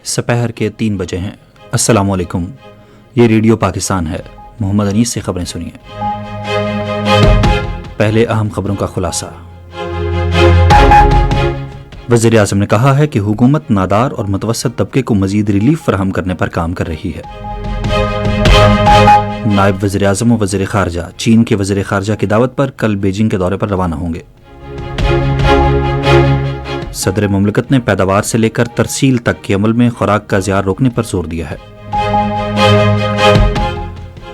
سپہر کے 3 بجے ہیں۔ السلام علیکم، یہ ریڈیو پاکستان ہے۔ محمد انیس سے خبریں سنیے۔ پہلے اہم خبروں کا خلاصہ۔ وزیر اعظم نے کہا ہے کہ حکومت نادار اور متوسط طبقے کو مزید ریلیف فراہم کرنے پر کام کر رہی ہے۔ نائب وزیر اعظم و وزیر خارجہ چین کے وزیر خارجہ کی دعوت پر کل بیجنگ کے دورے پر روانہ ہوں گے۔ صدر مملکت نے پیداوار سے لے کر ترسیل تک کے عمل میں خوراک کا ضیاع روکنے پر زور دیا ہے۔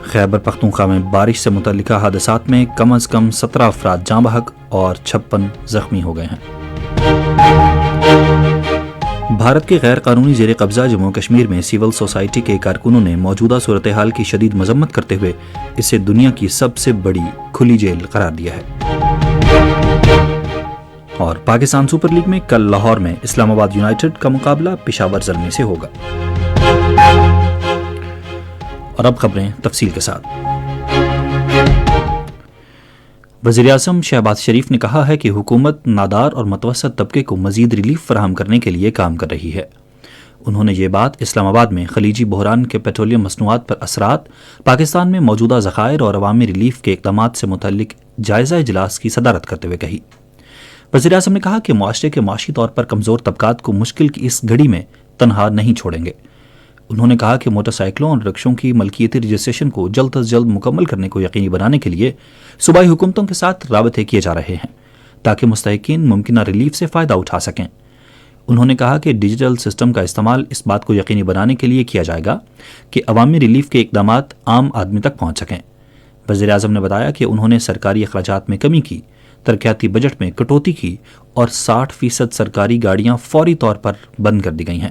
خیبر پختونخوا میں بارش سے متعلقہ حادثات میں کم از کم 17 افراد جاں بحق اور 56 زخمی ہو گئے ہیں۔ بھارت کے غیر قانونی زیر قبضہ جموں کشمیر میں سول سوسائٹی کے کارکنوں نے موجودہ صورتحال کی شدید مذمت کرتے ہوئے اسے دنیا کی سب سے بڑی کھلی جیل قرار دیا ہے۔ اور پاکستان سپر لیگ میں کل لاہور میں اسلام آباد یونائیٹڈ کا مقابلہ پشاور زلمی سے ہوگا۔ اور اب خبریں تفصیل کے ساتھ۔ وزیر اعظم شہباز شریف نے کہا ہے کہ حکومت نادار اور متوسط طبقے کو مزید ریلیف فراہم کرنے کے لیے کام کر رہی ہے۔ انہوں نے یہ بات اسلام آباد میں خلیجی بحران کے پیٹرولیم مصنوعات پر اثرات، پاکستان میں موجودہ ذخائر اور عوامی ریلیف کے اقدامات سے متعلق جائزہ اجلاس کی صدارت کرتے ہوئے کہی۔ وزیر اعظم نے کہا کہ معاشرے کے معاشی طور پر کمزور طبقات کو مشکل کی اس گھڑی میں تنہا نہیں چھوڑیں گے۔ انہوں نے کہا کہ موٹر سائیکلوں اور رکشوں کی ملکیتی رجسٹریشن کو جلد از جلد مکمل کرنے کو یقینی بنانے کے لیے صوبائی حکومتوں کے ساتھ رابطے کیے جا رہے ہیں تاکہ مستحقین ممکنہ ریلیف سے فائدہ اٹھا سکیں۔ انہوں نے کہا کہ ڈیجیٹل سسٹم کا استعمال اس بات کو یقینی بنانے کے لیے کیا جائے گا کہ عوامی ریلیف کے اقدامات عام آدمی تک پہنچ سکیں۔ وزیر اعظم نے بتایا کہ انہوں نے سرکاری اخراجات میں کمی کی، ترقیاتی بجٹ میں کٹوتی کی اور 60% سرکاری گاڑیاں فوری طور پر بند کر دی گئی ہیں۔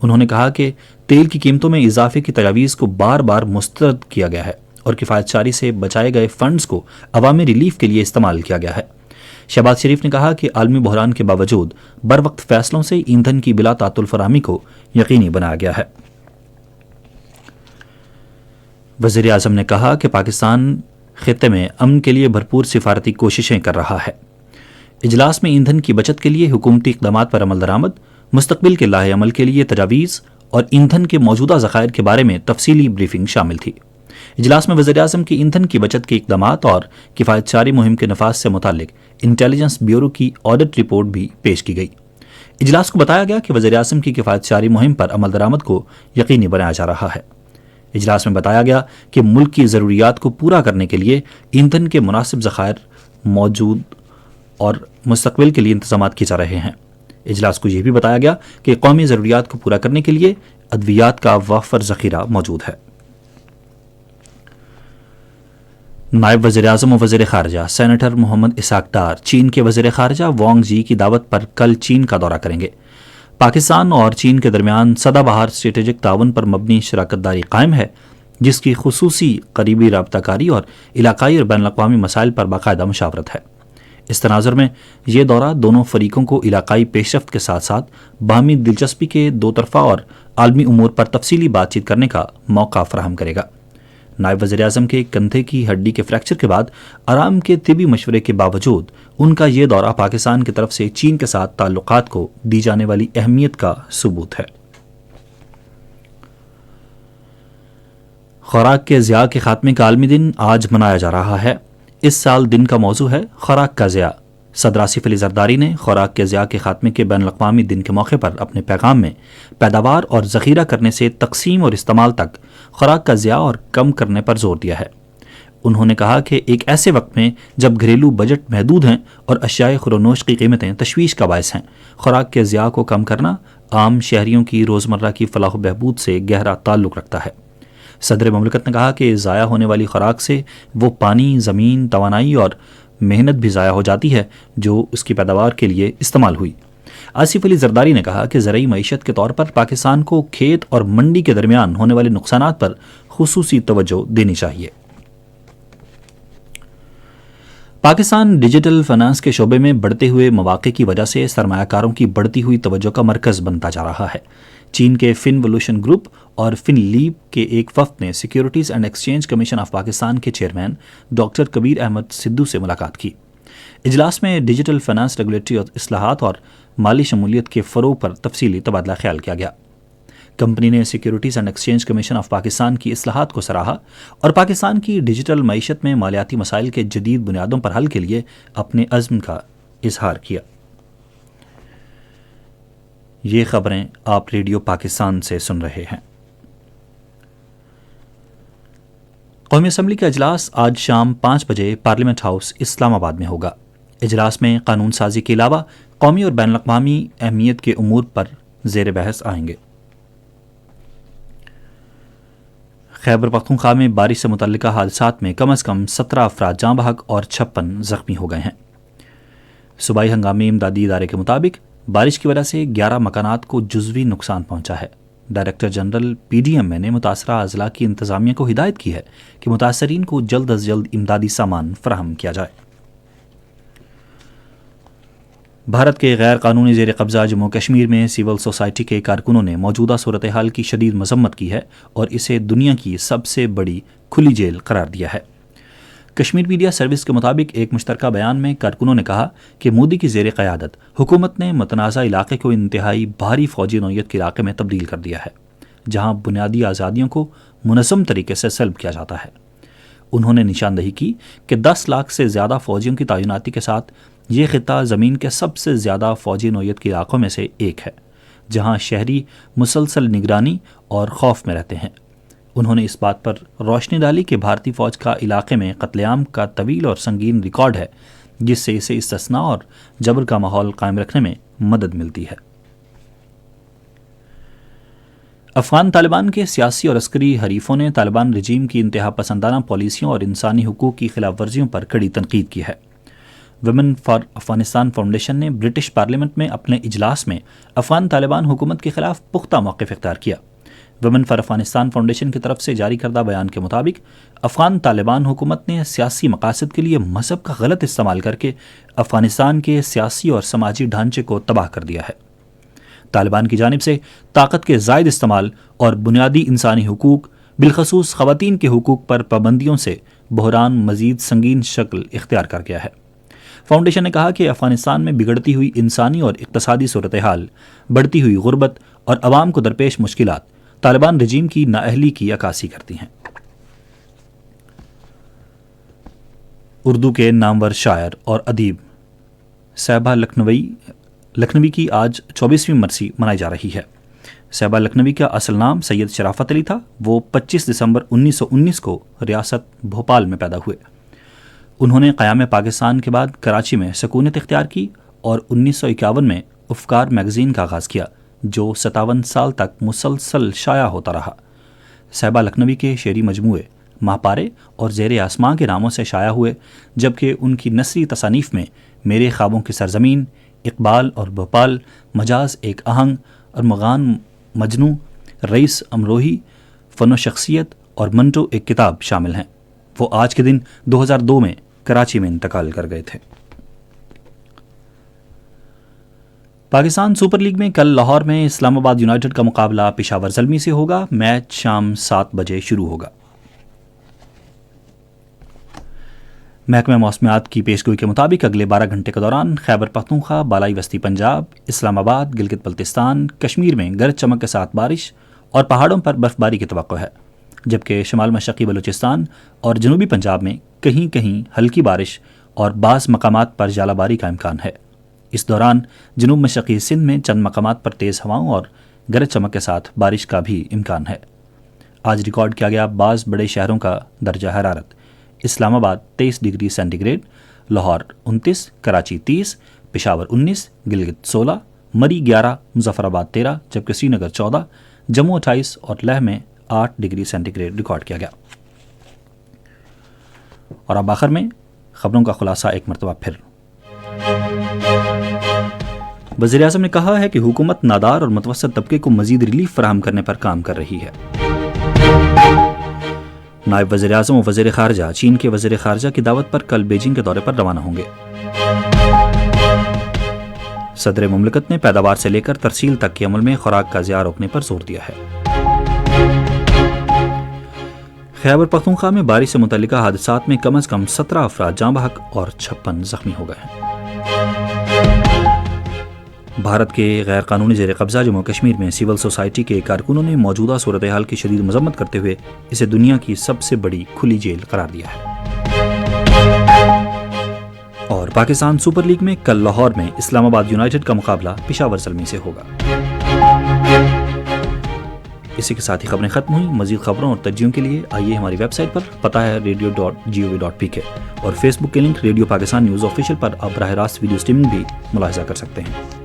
انہوں نے کہا کہ تیل کی قیمتوں میں اضافے کی تجاویز کو بار بار مسترد کیا گیا ہے اور کفایت شاری سے بچائے گئے فنڈز کو عوامی ریلیف کے لیے استعمال کیا گیا ہے۔ شہباز شریف نے کہا کہ عالمی بحران کے باوجود بروقت فیصلوں سے ایندھن کی بلا تعطل فراہمی کو یقینی بنایا گیا ہے۔ وزیر اعظم نے کہا کہ پاکستان خطے میں امن کے لیے بھرپور سفارتی کوششیں کر رہا ہے۔ اجلاس میں ایندھن کی بچت کے لیے حکومتی اقدامات پر عمل درآمد، مستقبل کے لاہے عمل کے لیے تجاویز اور ایندھن کے موجودہ ذخائر کے بارے میں تفصیلی بریفنگ شامل تھی۔ اجلاس میں وزیر اعظم کی ایندھن کی بچت کے اقدامات اور کفایت شاری مہم کے نفاذ سے متعلق انٹیلیجنس بیورو کی آڈٹ رپورٹ بھی پیش کی گئی۔ اجلاس کو بتایا گیا کہ وزیر اعظم کی کفایت شاری مہم پر عمل درآمد کو یقینی بنایا جا رہا ہے۔ اجلاس میں بتایا گیا کہ ملک کی ضروریات کو پورا کرنے کے لیے ایندھن کے مناسب ذخائر موجود اور مستقبل کے لیے انتظامات کیے جا رہے ہیں۔ اجلاس کو یہ بھی بتایا گیا کہ قومی ضروریات کو پورا کرنے کے لیے ادویات کا وافر ذخیرہ موجود ہے۔ نائب وزیر اعظم و وزیر خارجہ سینیٹر محمد اسحاق ڈار چین کے وزیر خارجہ وانگ جی کی دعوت پر کل چین کا دورہ کریں گے۔ پاکستان اور چین کے درمیان سدا بہار اسٹریٹجک تعاون پر مبنی شراکت داری قائم ہے، جس کی خصوصی قریبی رابطہ کاری اور علاقائی اور بین الاقوامی مسائل پر باقاعدہ مشاورت ہے۔ اس تناظر میں یہ دورہ دونوں فریقوں کو علاقائی پیش رفت کے ساتھ ساتھ باہمی دلچسپی کے دو طرفہ اور عالمی امور پر تفصیلی بات چیت کرنے کا موقع فراہم کرے گا۔ نائب وزیر اعظم کے کندھے کی ہڈی کے فریکچر کے بعد آرام کے طبی مشورے کے باوجود ان کا یہ دورہ پاکستان کی طرف سے چین کے ساتھ تعلقات کو دی جانے والی اہمیت کا ثبوت ہے۔ خوراک کے ضیاع کے خاتمے کا عالمی دن آج منایا جا رہا ہے۔ اس سال دن کا موضوع ہے خوراک کا ضیاع۔ صدر آصف علی زرداری نے خوراک کے ضیاع کے خاتمے کے بین الاقوامی دن کے موقع پر اپنے پیغام میں پیداوار اور ذخیرہ کرنے سے تقسیم اور استعمال تک خوراک کا ضیاع اور کم کرنے پر زور دیا ہے۔ انہوں نے کہا کہ ایک ایسے وقت میں جب گھریلو بجٹ محدود ہیں اور اشیاء خورونوش کی قیمتیں تشویش کا باعث ہیں، خوراک کے ضیاع کو کم کرنا عام شہریوں کی روزمرہ کی فلاح و بہبود سے گہرا تعلق رکھتا ہے۔ صدر مملکت نے کہا کہ ضائع ہونے والی خوراک سے وہ پانی، زمین، توانائی اور محنت بھی ضائع ہو جاتی ہے جو اس کی پیداوار کے لیے استعمال ہوئی۔ آصف علی زرداری نے کہا کہ زرعی معیشت کے طور پر پاکستان کو کھیت اور منڈی کے درمیان ہونے والے نقصانات پر خصوصی توجہ دینی چاہیے۔ پاکستان ڈیجیٹل فائنانس کے شعبے میں بڑھتے ہوئے مواقع کی وجہ سے سرمایہ کاروں کی بڑھتی ہوئی توجہ کا مرکز بنتا جا رہا ہے۔ چین کے فنوولوشن گروپ اور فن لیب کے ایک وفد نے securities and exchange commission of Pakistan کے چیئرمین ڈاکٹر کبیر احمد سدھو سے ملاقات کی۔ اجلاس میں ڈیجیٹل فائنانس ریگولیٹری اصلاحات اور مالی شمولیت کے فروغ پر تفصیلی تبادلہ خیال کیا گیا۔ کمپنی نے securities and exchange commission of Pakistan کی اصلاحات کو سراہا اور پاکستان کی ڈیجیٹل معیشت میں مالیاتی مسائل کے جدید بنیادوں پر حل کے لیے اپنے عزم کا اظہار کیا۔ یہ خبریں آپ ریڈیو پاکستان سے سن رہے ہیں۔ قومی اسمبلی کا اجلاس آج شام 5 بجے پارلیمنٹ ہاؤس اسلام آباد میں ہوگا۔ اجلاس میں قانون سازی کے علاوہ قومی اور بین الاقوامی اہمیت کے امور پر زیر بحث آئیں گے۔ خیبر پختونخوا میں بارش سے متعلقہ حادثات میں کم از کم 17 افراد جاں بحق اور 56 زخمی ہو گئے ہیں۔ صوبائی ہنگامی امدادی ادارے کے مطابق بارش کی وجہ سے 11 مکانات کو جزوی نقصان پہنچا ہے۔ Director general P D M نے متاثرہ اضلاع کی انتظامیہ کو ہدایت کی ہے کہ متاثرین کو جلد از جلد امدادی سامان فراہم کیا جائے۔ بھارت کے غیر قانونی زیر قبضہ جموں کشمیر میں سول سوسائٹی کے کارکنوں نے موجودہ صورتحال کی شدید مذمت کی ہے اور اسے دنیا کی سب سے بڑی کھلی جیل قرار دیا ہے۔ کشمیر میڈیا سروس کے مطابق ایک مشترکہ بیان میں کارکنوں نے کہا کہ مودی کی زیر قیادت حکومت نے متنازع علاقے کو انتہائی بھاری فوجی نوعیت کے علاقے میں تبدیل کر دیا ہے، جہاں بنیادی آزادیوں کو منظم طریقے سے سلب کیا جاتا ہے۔ انہوں نے نشاندہی کی کہ 10 لاکھ سے زیادہ فوجیوں کی تعیناتی کے ساتھ یہ خطہ زمین کے سب سے زیادہ فوجی نوعیت کے علاقوں میں سے ایک ہے، جہاں شہری مسلسل نگرانی اور خوف میں رہتے ہیں۔ انہوں نے اس بات پر روشنی ڈالی کہ بھارتی فوج کا علاقے میں قتل عام کا طویل اور سنگین ریکارڈ ہے، جس سے اسے استثناء اور جبر کا ماحول قائم رکھنے میں مدد ملتی ہے۔ افغان طالبان کے سیاسی اور عسکری حریفوں نے طالبان رجیم کی انتہا پسندانہ پالیسیوں اور انسانی حقوق کی خلاف ورزیوں پر کڑی تنقید کی ہے۔ ویمن فار افغانستان فاؤنڈیشن نے برٹش پارلیمنٹ میں اپنے اجلاس میں افغان طالبان حکومت کے خلاف پختہ موقف اختیار کیا۔ ویمن فار افغانستان فاؤنڈیشن کی طرف سے جاری کردہ بیان کے مطابق افغان طالبان حکومت نے سیاسی مقاصد کے لیے مذہب کا غلط استعمال کر کے افغانستان کے سیاسی اور سماجی ڈھانچے کو تباہ کر دیا ہے۔ طالبان کی جانب سے طاقت کے زائد استعمال اور بنیادی انسانی حقوق بالخصوص خواتین کے حقوق پر پابندیوں سے بحران مزید سنگین شکل اختیار کر گیا ہے۔ فاؤنڈیشن نے کہا کہ افغانستان میں بگڑتی ہوئی انسانی اور اقتصادی صورتحال، بڑھتی ہوئی غربت اور عوام کو درپیش مشکلات طالبان رجیم کی نااہلی کی عکاسی کرتی ہیں۔ اردو کے نامور شاعر اور ادیب صہبا لکھنوی کی آج 24ویں برسی منائی جا رہی ہے۔ صہبا لکھنوی کا اصل نام سید شرافت علی تھا۔ وہ 25 دسمبر 1919 کو ریاست بھوپال میں پیدا ہوئے۔ انہوں نے قیام پاکستان کے بعد کراچی میں سکونت اختیار کی اور 1951 میں افکار میگزین کا آغاز کیا، جو 57 سال تک مسلسل شائع ہوتا رہا۔ صہبا لکھنوی کے شعری مجموعے ماہپارے اور زیر آسماں کے ناموں سے شائع ہوئے، جبکہ ان کی نثری تصانیف میں میرے خوابوں کی سرزمین، اقبال اور بھوپال، مجاز ایک آہنگ، ارمغان مجنو، رئیس امروہی، فن و شخصیت اور منٹو ایک کتاب شامل ہیں۔ وہ آج کے دن 2002 میں کراچی میں انتقال کر گئے تھے۔ پاکستان سپر لیگ میں کل لاہور میں اسلام آباد یونائیٹڈ کا مقابلہ پشاور زلمی سے ہوگا۔ میچ شام 7 بجے شروع ہوگا۔ محکمہ موسمیات کی پیشگوئی کے مطابق اگلے 12 گھنٹے کے دوران خیبر پختونخوا، بالائی وسطی پنجاب، اسلام آباد، گلگت بلتستان، کشمیر میں گرج چمک کے ساتھ بارش اور پہاڑوں پر برفباری کی توقع ہے، جبکہ شمال مشرقی بلوچستان اور جنوبی پنجاب میں کہیں کہیں ہلکی بارش اور بعض مقامات پر ژالہ باری کا امکان ہے۔ اس دوران جنوب مشرقی سندھ میں چند مقامات پر تیز ہواؤں اور گرج چمک کے ساتھ بارش کا بھی امکان ہے۔ آج ریکارڈ کیا گیا بعض بڑے شہروں کا درجہ حرارت: Islamabad 23 degree centigrade, Lahore 29، Karachi 30، Peshawar 19، Gilgit 16، Murree 11، Muzaffarabad 13، جبکہ سری نگر 14، جموں 28 اور لیہ میں 8 ڈگری سینٹی گریڈ ریکارڈ کیا گیا۔ اور اب آخر میں خبروں کا خلاصہ ایک مرتبہ پھر۔ وزیر اعظم نے کہا ہے کہ حکومت نادار اور متوسط طبقے کو مزید ریلیف فراہم کرنے پر کام کر رہی ہے۔ نائب وزیر اعظم و وزیر خارجہ چین کے وزیر خارجہ کی دعوت پر کل بیجنگ کے دورے پر روانہ ہوں گے۔ صدر مملکت نے پیداوار سے لے کر ترسیل تک کے عمل میں خوراک کا ضیاع روکنے پر زور دیا ہے۔ خیبر پختونخوا میں بارش سے متعلقہ حادثات میں کم از کم 17 افراد جاں بحق اور 56 زخمی ہو گئے ہیں۔ بھارت کے غیر قانونی زیر قبضہ جموں کشمیر میں سول سوسائٹی کے کارکنوں نے موجودہ صورتحال کی شدید مذمت کرتے ہوئے اسے دنیا کی سب سے بڑی کھلی جیل قرار دیا ہے۔ اور پاکستان سپر لیگ میں کل لاہور میں اسلام آباد یونائیٹڈ کا مقابلہ پشاور زلمی سے ہوگا۔ اسی کے ساتھ ہی خبریں ختم ہوئیں۔ مزید خبروں اور تجزیوں کے لیے آئیے ہماری ویب سائٹ پر، پتہ ہے radio.gov.pk، اور فیس بک کے link radio Pakistan news official پر آپ براہ راست ویڈیو سٹریمنگ بھی ملاحظہ کر سکتے ہیں۔